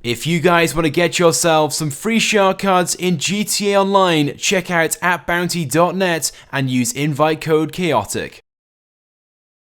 If you guys want to get yourself some free shark cards in GTA Online, check out appbounty.net and use invite code Chaotic.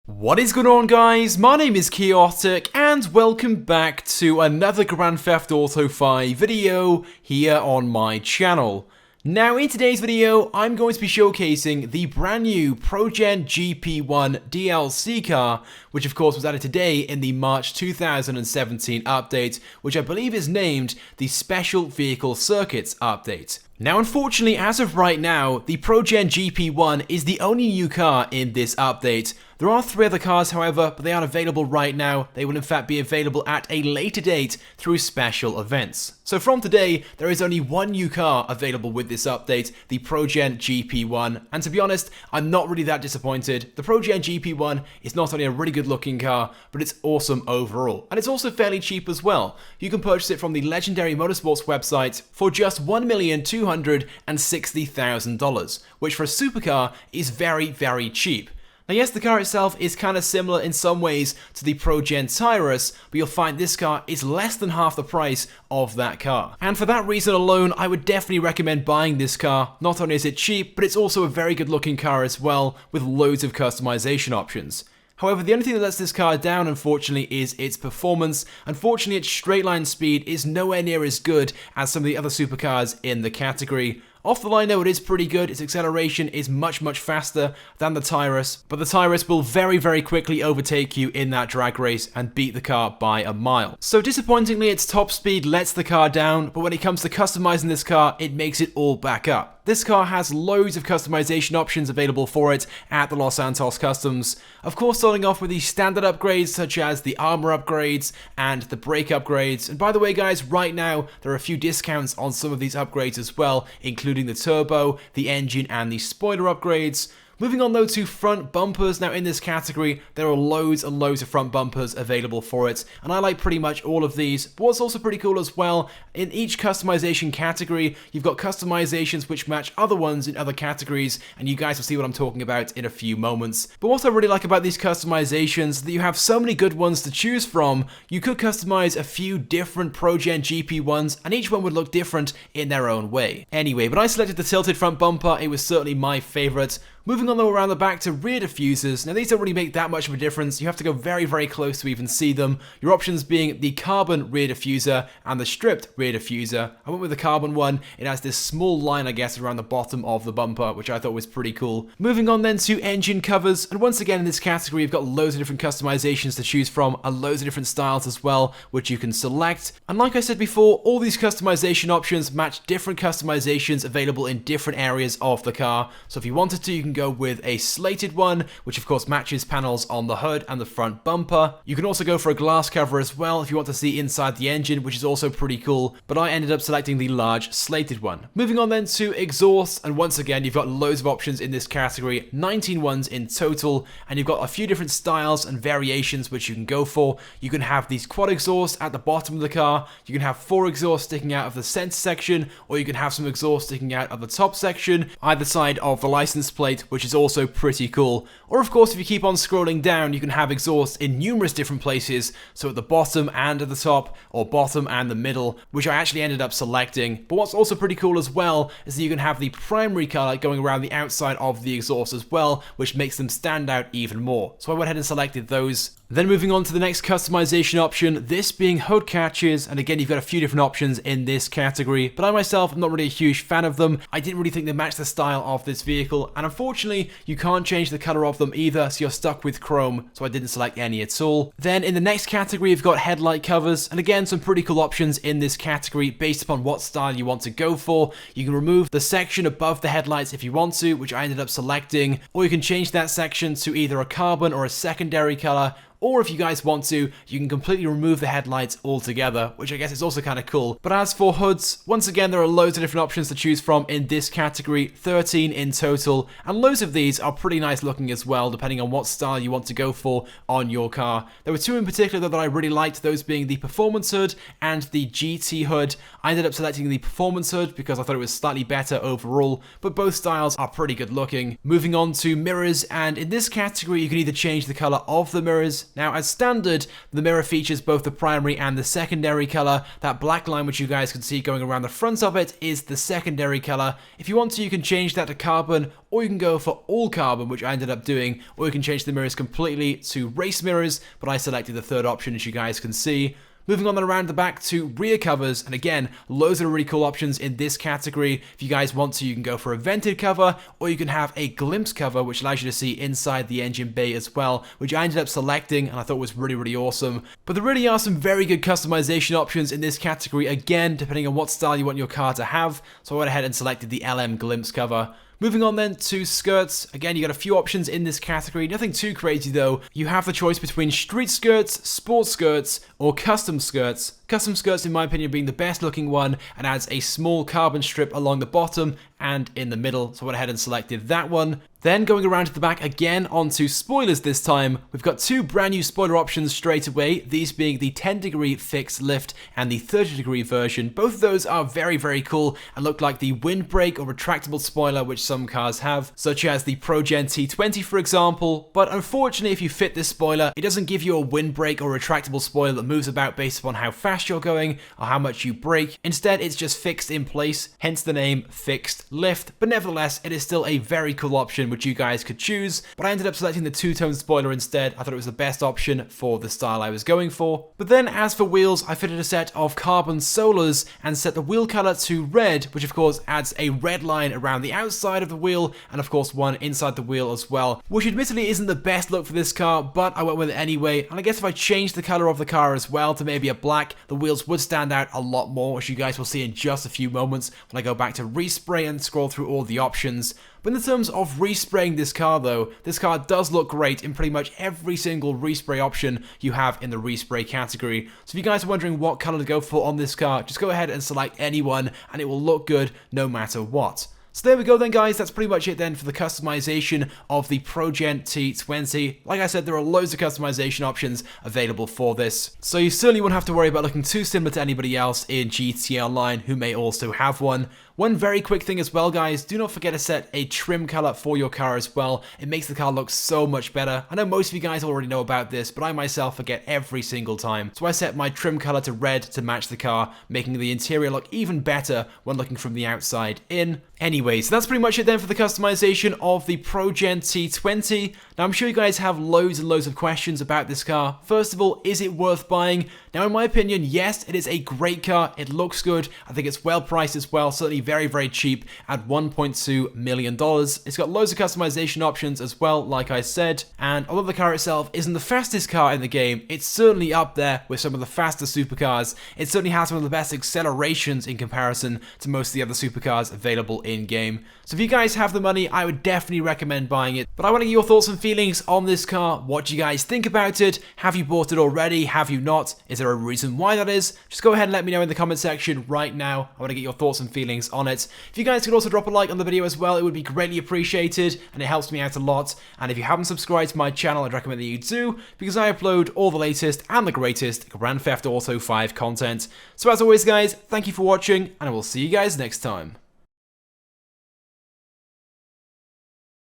What is going on, guys? My name is Chaotic and welcome back to another Grand Theft Auto 5 video here on my channel. Now in today's video, I'm going to be showcasing the brand new PROGEN GP1 DLC car, which of course was added today in the March 2017 update, which I believe is named the Special Vehicle Circuits update. Now unfortunately, as of right now, the PROGEN GP1 is the only new car in this update. There are 3 other cars, however, but they aren't available right now. They will in fact be available at a later date through special events. So from today, there is only 1 new car available with this update, the PROGEN GP1, and to be honest, I'm not really that disappointed. The PROGEN GP1 is not only a really good looking car, but it's awesome overall, and it's also fairly cheap as well. You can purchase it from the Legendary Motorsports website for just $1,260,000, which for a supercar is very, very cheap. Now yes, the car itself is kind of similar in some ways to the PROGEN Tyrus, but you'll find this car is less than half the price of that car. And for that reason alone, I would definitely recommend buying this car. Not only is it cheap, but it's also a very good looking car as well, with loads of customization options. However, the only thing that lets this car down, unfortunately, is its performance. Unfortunately, its straight line speed is nowhere near as good as some of the other supercars in the category. Off the line though, it is pretty good. Its acceleration is much faster than the Tyrus, but the Tyrus will very quickly overtake you in that drag race and beat the car by a mile. So disappointingly, its top speed lets the car down, but when it comes to customizing this car, it makes it all back up. This car has loads of customization options available for it at the Los Santos Customs. Of course, starting off with the standard upgrades such as the armor upgrades and the brake upgrades. And by the way guys, right now there are a few discounts on some of these upgrades as well, including the turbo, the engine and the spoiler upgrades. Moving on though to front bumpers. Now in this category, there are loads and loads of front bumpers available for it, and I like pretty much all of these. But what's also pretty cool as well, in each customization category, you've got customizations which match other ones in other categories, and you guys will see what I'm talking about in a few moments. But what I really like about these customizations is that you have so many good ones to choose from. You could customize a few different PROGEN GP1s, and each one would look different in their own way. Anyway, but I selected the tilted front bumper. It was certainly my favorite. Moving on though around the back to rear diffusers. Now these don't really make that much of a difference. You have to go very close to even see them. Your options being the carbon rear diffuser and the stripped rear diffuser. I went with the carbon one. It has this small line, I guess, around the bottom of the bumper, which I thought was pretty cool. Moving on then to engine covers. And once again in this category, you've got loads of different customizations to choose from and loads of different styles as well, which you can select. And like I said before, all these customization options match different customizations available in different areas of the car. So if you wanted to, you can go with a slated one, which of course matches panels on the hood and the front bumper. You can also go for a glass cover as well if you want to see inside the engine, which is also pretty cool, but I ended up selecting the large slated one. Moving on then to exhaust, and once again you've got loads of options in this category, 19 ones in total, and you've got a few different styles and variations which you can go for. You can have these quad exhausts at the bottom of the car, you can have 4 exhausts sticking out of the center section, or you can have some exhaust sticking out of the top section, either side of the license plate, which is also pretty cool. Or of course, if you keep on scrolling down, you can have exhaust in numerous different places, so at the bottom and at the top, or bottom and the middle, which I actually ended up selecting. But what's also pretty cool as well is that you can have the primary color going around the outside of the exhaust as well, which makes them stand out even more. So I went ahead and selected those. Then moving on to the next customization option, this being hood catches, and again you've got a few different options in this category, but I myself am not really a huge fan of them. I didn't really think they matched the style of this vehicle, and unfortunately you can't change the color of them either, so you're stuck with chrome, so I didn't select any at all. Then in the next category you've got headlight covers, and again some pretty cool options in this category based upon what style you want to go for. You can remove the section above the headlights if you want to, which I ended up selecting, or you can change that section to either a carbon or a secondary color, Or if you guys want to, you can completely remove the headlights altogether, which I guess is also kind of cool. But as for hoods, once again, there are loads of different options to choose from in this category, 13 in total, and loads of these are pretty nice looking as well, depending on what style you want to go for on your car. There were two in particular that I really liked, those being the Performance Hood and the GT Hood. I ended up selecting the Performance Hood because I thought it was slightly better overall, but both styles are pretty good looking. Moving on to mirrors, and in this category, you can either change the color of the mirrors, Now, as standard, the mirror features both the primary and the secondary color. That black line which you guys can see going around the front of it is the secondary color. If you want to, you can change that to carbon, or you can go for all carbon, which I ended up doing, or you can change the mirrors completely to race mirrors, but I selected the third option, as you guys can see. Moving on then around the back to rear covers, and again, loads of really cool options in this category. If you guys want to, you can go for a vented cover, or you can have a glimpse cover, which allows you to see inside the engine bay as well, which I ended up selecting, and I thought was really, really awesome. But there really are some very good customization options in this category, again, depending on what style you want your car to have, so I went ahead and selected the LM glimpse cover. Moving on then to skirts, again you got a few options in this category, nothing too crazy though. You have the choice between street skirts, sports skirts, or custom skirts. Custom skirts in my opinion being the best looking one and adds a small carbon strip along the bottom and in the middle, so I went ahead and selected that one. Then going around to the back again onto spoilers this time, we've got two brand new spoiler options straight away, these being the 10 degree fixed lift and the 30 degree version. Both of those are very, very cool and look like the windbreak or retractable spoiler which some cars have, such as the PROGEN T20 for example, but unfortunately if you fit this spoiler, it doesn't give you a windbreak or retractable spoiler that moves about based upon how fast you're going or how much you brake. Instead, it's just fixed in place, hence the name fixed lift, but nevertheless, it is still a very cool option which you guys could choose, but I ended up selecting the two-tone spoiler instead. I thought it was the best option for the style I was going for. But then as for wheels, I fitted a set of carbon solars and set the wheel color to red, which of course adds a red line around the outside of the wheel and of course one inside the wheel as well, which admittedly isn't the best look for this car, but I went with it anyway. And I guess if I changed the color of the car as well to maybe a black, the wheels would stand out a lot more, which you guys will see in just a few moments when I go back to respray and scroll through all the options. But in terms of respraying this car though, this car does look great in pretty much every single respray option you have in the respray category. So if you guys are wondering what color to go for on this car, just go ahead and select any one and it will look good no matter what. So there we go then guys, that's pretty much it then for the customization of the PROGEN T20. Like I said, there are loads of customization options available for this, so you certainly won't have to worry about looking too similar to anybody else in GTA Online who may also have one. One very quick thing as well guys, do not forget to set a trim color for your car as well. It makes the car look so much better. I know most of you guys already know about this, but I myself forget every single time. So I set my trim color to red to match the car, making the interior look even better when looking from the outside in. Anyway, so that's pretty much it then for the customization of the PROGEN T20. Now I'm sure you guys have loads and loads of questions about this car. First of all, is it worth buying? Now in my opinion, yes, it is a great car. It looks good. I think it's well priced as well, certainly very, very cheap at $1.2 million. It's got loads of customization options as well, like I said. And although the car itself isn't the fastest car in the game, it's certainly up there with some of the faster supercars. It certainly has one of the best accelerations in comparison to most of the other supercars available in-game. So if you guys have the money, I would definitely recommend buying it. But I want to get your thoughts and feelings on this car. What do you guys think about it? Have you bought it already? Have you not? Is there a reason why that is? Just go ahead and let me know in the comment section right now. I want to get your thoughts and feelings on it. If you guys could also drop a like on the video as well, it would be greatly appreciated and it helps me out a lot. And if you haven't subscribed to my channel, I'd recommend that you do, because I upload all the latest and the greatest Grand Theft Auto 5 content. So as always guys, thank you for watching and I will see you guys next time.